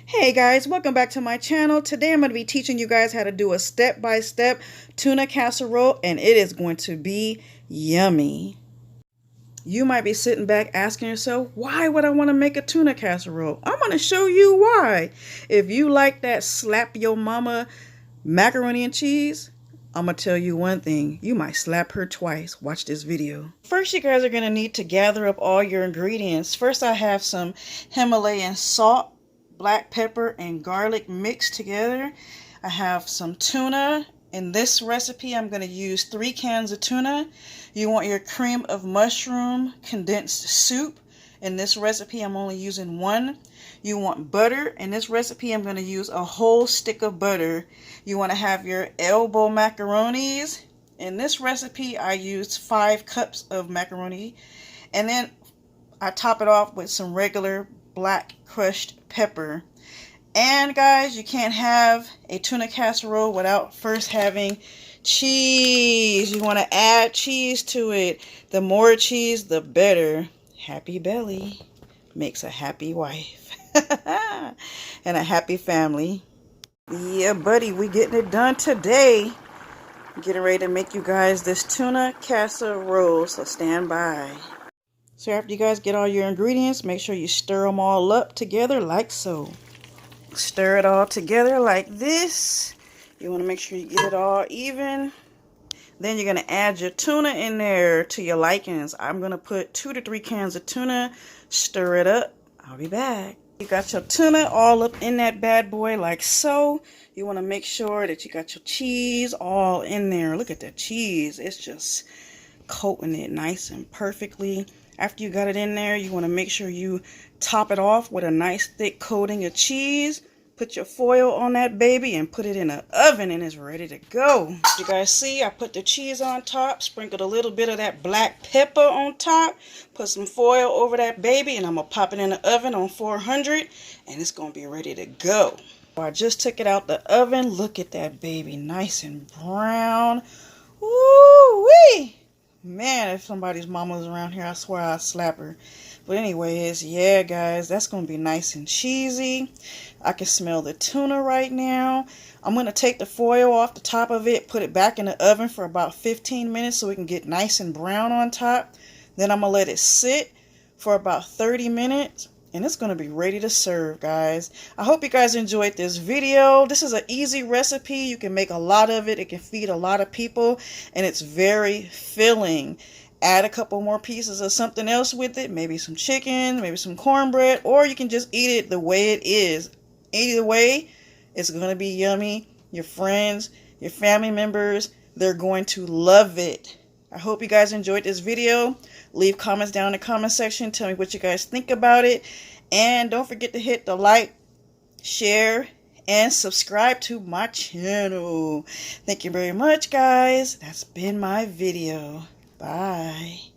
Hey guys, welcome back to my channel. Today I'm going to be teaching you guys how to do a step-by-step tuna casserole, and it is going to be yummy. You might be sitting back asking yourself, why would I want to make a tuna casserole? I'm going to show you why. If you like that slap your mama macaroni and cheese, I'm going to tell you one thing. You might slap her twice. Watch this video. First, you guys are going to need to gather up all your ingredients. First, I have some Himalayan salt, black pepper, and garlic mixed together. I have some tuna. In this recipe, I'm going to use 3 cans of tuna. You want your cream of mushroom condensed soup. In this recipe, I'm only using 1. You want butter. In this recipe, I'm going to use a whole stick of butter. You want to have your elbow macaronis. In this recipe, I used 5 cups of macaroni. And then I top it off with some regular black crushed pepper. And guys, you can't have a tuna casserole without first having cheese. You want to add cheese to it. The more cheese, the better. Happy belly makes a happy wife and a happy family. Yeah, buddy, we getting it done today. Getting ready to make you guys this tuna casserole, so stand by. So after you guys get all your ingredients, make sure you stir them all up together like so. Stir it all together like this. You want to make sure you get it all even. Then you're going to add your tuna in there to your likings. I'm going to put 2 to 3 cans of tuna. Stir it up. I'll be back. You got your tuna all up in that bad boy like so. You want to make sure that you got your cheese all in there. Look at that cheese. It's just coating it nice and perfectly. After you got it in there, you want to make sure you top it off with a nice thick coating of cheese. Put your foil on that baby and put it in the oven, and it's ready to go. You guys see, I put the cheese on top, sprinkled a little bit of that black pepper on top, put some foil over that baby, and I'm going to pop it in the oven on 400, and it's going to be ready to go. I just took it out the oven. Look at that baby, nice and brown. Woo-wee! Man, if somebody's mama was around here, I swear I'd slap her. But anyways, yeah, guys, that's going to be nice and cheesy. I can smell the tuna right now. I'm going to take the foil off the top of it, put it back in the oven for about 15 minutes so it can get nice and brown on top. Then I'm going to let it sit for about 30 minutes. And it's going to be ready to serve, guys. I hope you guys enjoyed this video. This is an easy recipe. You can make a lot of it. It can feed a lot of people. And it's very filling. Add a couple more pieces of something else with it. Maybe some chicken, maybe some cornbread. Or you can just eat it the way it is. Either way, it's going to be yummy. Your friends, your family members, they're going to love it. I hope you guys enjoyed this video. Leave comments down in the comment section. Tell me what you guys think about it. And don't forget to hit the like, share, and subscribe to my channel. Thank you very much, guys. That's been my video. Bye.